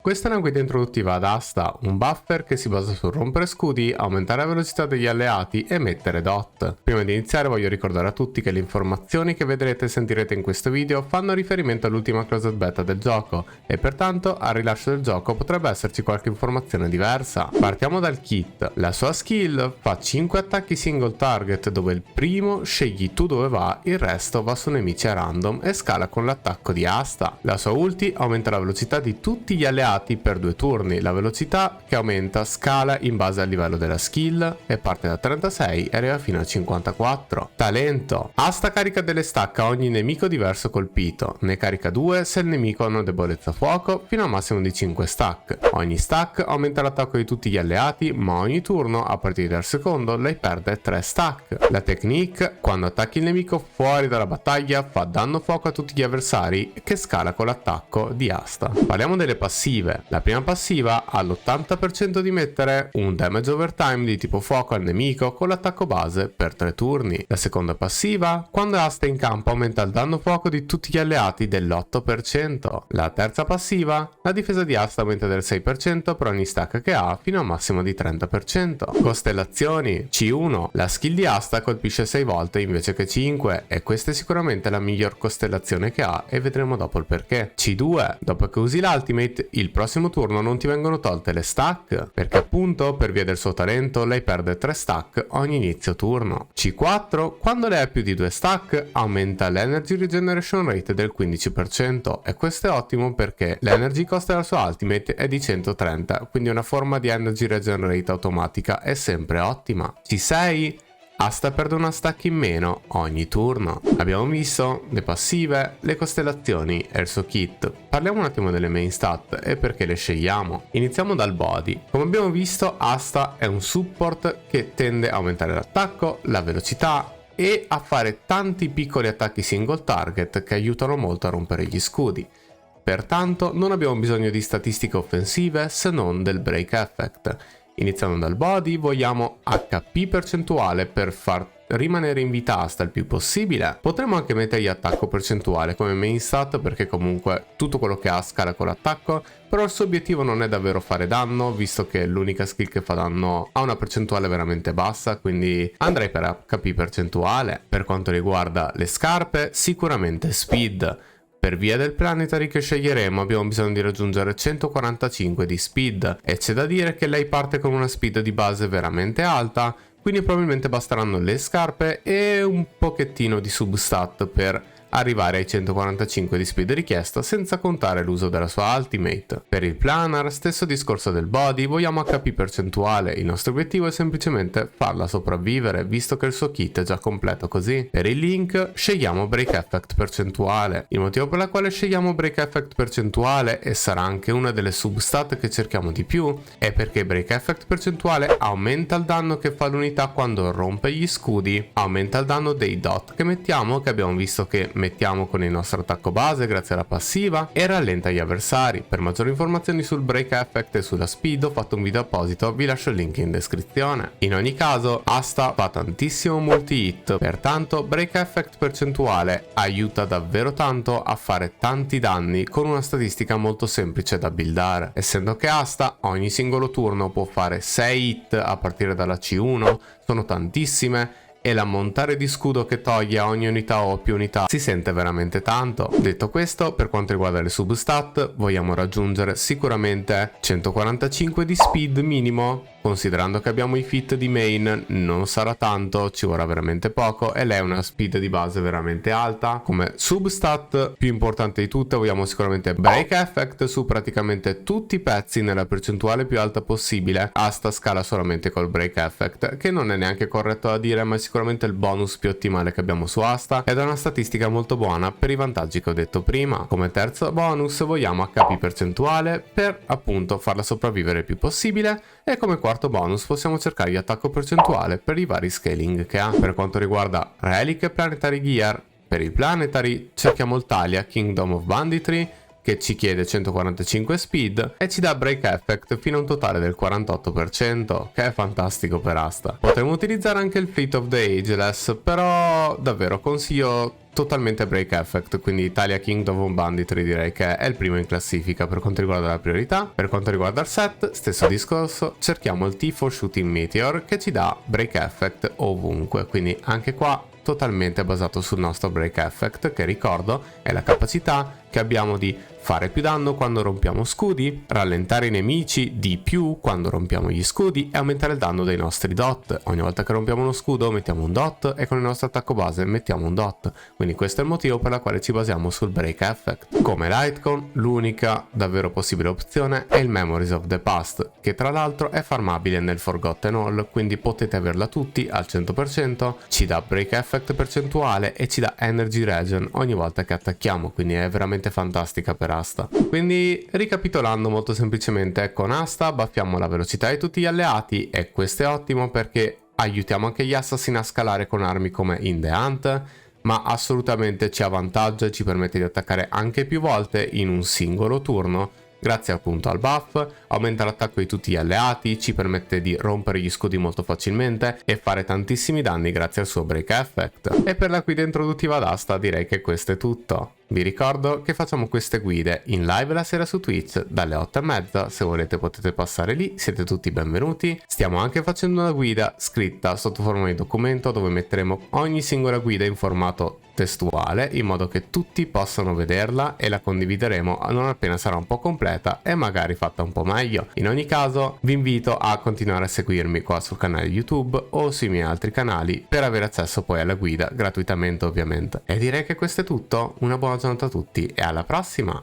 Questa è una guida introduttiva ad Asta, un buffer che si basa sul rompere scudi, aumentare la velocità degli alleati e mettere dot. Prima di iniziare voglio ricordare a tutti che le informazioni che vedrete e sentirete in questo video fanno riferimento all'ultima closed beta del gioco e pertanto al rilascio del gioco potrebbe esserci qualche informazione diversa. Partiamo dal kit. La sua skill fa 5 attacchi single target dove il primo scegli tu dove va, il resto va su nemici a random e scala con l'attacco di Asta. La sua ulti aumenta la velocità di tutti gli alleati per 2 turni, la velocità che aumenta scala in base al livello della skill e parte da 36 e arriva fino a 54. Talento. Asta carica delle stack a ogni nemico diverso colpito, ne carica 2 se il nemico ha una debolezza fuoco fino a un massimo di 5 stack. Ogni stack aumenta l'attacco di tutti gli alleati, ma ogni turno a partire dal secondo lei perde 3 stack. La technique, quando attacchi il nemico fuori dalla battaglia, fa danno fuoco a tutti gli avversari che scala con l'attacco di Asta. Parliamo delle passive. La prima passiva ha l'80% di mettere un damage overtime di tipo fuoco al nemico con l'attacco base per 3 turni. La seconda passiva, quando Asta è in campo, aumenta il danno fuoco di tutti gli alleati dell'8%. La terza passiva, la difesa di Asta aumenta del 6% per ogni stack che ha fino a un massimo di 30%. Costellazioni. C1, la skill di Asta colpisce 6 volte invece che 5 e questa è sicuramente la miglior costellazione che ha e vedremo dopo il perché. C2, dopo che usi l'ultimate, il prossimo turno non ti vengono tolte le stack, perché appunto per via del suo talento lei perde 3 stack ogni inizio turno. C4, quando lei ha più di 2 stack aumenta l'energy regeneration rate del 15% e questo è ottimo perché l'energy cost della sua ultimate è di 130, quindi una forma di energy regen rate automatica è sempre ottima. C6, Asta perde una stack in meno ogni turno. Abbiamo visto le passive, le costellazioni e il suo kit. Parliamo un attimo delle main stat e perché le scegliamo. Iniziamo dal body. Come abbiamo visto, Asta è un support che tende a aumentare l'attacco, la velocità e a fare tanti piccoli attacchi single target che aiutano molto a rompere gli scudi. Pertanto non abbiamo bisogno di statistiche offensive se non del break effect. Iniziando dal body, vogliamo HP percentuale per far rimanere in vita Asta il più possibile. Potremmo anche mettergli attacco percentuale come main stat perché comunque tutto quello che ha scala con l'attacco, però il suo obiettivo non è davvero fare danno visto che l'unica skill che fa danno ha una percentuale veramente bassa, quindi andrei per HP percentuale. Per quanto riguarda le scarpe, sicuramente speed. Per via del planetary che sceglieremo abbiamo bisogno di raggiungere 145 di speed e c'è da dire che lei parte con una speed di base veramente alta, quindi probabilmente basteranno le scarpe e un pochettino di substat per arrivare ai 145 di speed richiesta senza contare l'uso della sua ultimate. Per il planar, stesso discorso del body, vogliamo HP percentuale, il nostro obiettivo è semplicemente farla sopravvivere visto che il suo kit è già completo così. Per il link scegliamo break effect percentuale, il motivo per il quale scegliamo break effect percentuale e sarà anche una delle substat che cerchiamo di più è perché break effect percentuale aumenta il danno che fa l'unità quando rompe gli scudi, aumenta il danno dei dot che mettiamo, che abbiamo visto che mettiamo con il nostro attacco base grazie alla passiva e rallenta gli avversari. Per maggiori informazioni sul break effect e sulla speed ho fatto un video apposito, vi lascio il link in descrizione. In ogni caso Asta fa tantissimo multi hit, pertanto break effect percentuale aiuta davvero tanto a fare tanti danni con una statistica molto semplice da buildare, essendo che Asta ogni singolo turno può fare 6 hit a partire dalla C1, sono tantissime e l'ammontare di scudo che toglie a ogni unità o più unità si sente veramente tanto. Detto questo, per quanto riguarda le substat, vogliamo raggiungere sicuramente 145 di speed minimo. Considerando che abbiamo i fit di main non sarà tanto, ci vorrà veramente poco e lei ha una speed di base veramente alta. Come substat più importante di tutte vogliamo sicuramente break effect su praticamente tutti i pezzi nella percentuale più alta possibile. Asta scala solamente col break effect, che non è neanche corretto da dire ma è sicuramente il bonus più ottimale che abbiamo su Asta ed è una statistica molto buona per i vantaggi che ho detto prima. Come terzo bonus vogliamo HP percentuale per appunto farla sopravvivere il più possibile e come quarto bonus possiamo cercare di attacco percentuale per i vari scaling che ha. Per quanto riguarda Relic e Planetary Gear, per il Planetary cerchiamo il Thalia Kingdom of Banditry che ci chiede 145 speed e ci dà brake effect fino a un totale del 48%, che è fantastico per asta. Potremmo utilizzare anche il Fleet of the Ageless, però davvero consiglio totalmente brake effect, quindi Italia Kingdom of Banditry direi che è il primo in classifica per quanto riguarda la priorità. Per quanto riguarda il set, stesso discorso, cerchiamo il T4 Shooting Meteor che ci dà break effect ovunque, quindi anche qua totalmente basato sul nostro break effect, che ricordo è la capacità che abbiamo di fare più danno quando rompiamo scudi, rallentare i nemici di più quando rompiamo gli scudi e aumentare il danno dei nostri dot. Ogni volta che rompiamo uno scudo mettiamo un dot e con il nostro attacco base mettiamo un dot, quindi questo è il motivo per la quale ci basiamo sul break effect. Come Lightcon, l'unica davvero possibile opzione è il Memories of the Past, che tra l'altro è farmabile nel Forgotten Hall, quindi potete averla tutti al 100%, ci dà break effect percentuale e ci dà energy regen ogni volta che attacchiamo, quindi è veramente fantastica per asta. Quindi ricapitolando molto semplicemente, con asta buffiamo la velocità di tutti gli alleati e questo è ottimo perché aiutiamo anche gli assassin a scalare con armi come In the Hunt, ma assolutamente ci avvantaggia e ci permette di attaccare anche più volte in un singolo turno. Grazie appunto al buff, aumenta l'attacco di tutti gli alleati, ci permette di rompere gli scudi molto facilmente e fare tantissimi danni grazie al suo break effect. E per la guida introduttiva ad asta direi che questo è tutto. Vi ricordo che facciamo queste guide in live la sera su Twitch dalle 8:30, se volete potete passare lì, siete tutti benvenuti. Stiamo anche facendo una guida scritta sotto forma di documento dove metteremo ogni singola guida in formato testuale in modo che tutti possano vederla e la condivideremo non appena sarà un po' completa e magari fatta un po' meglio. In ogni caso vi invito a continuare a seguirmi qua sul canale YouTube o sui miei altri canali per avere accesso poi alla guida gratuitamente ovviamente. E direi che questo è tutto, una buona giornata a tutti e alla prossima!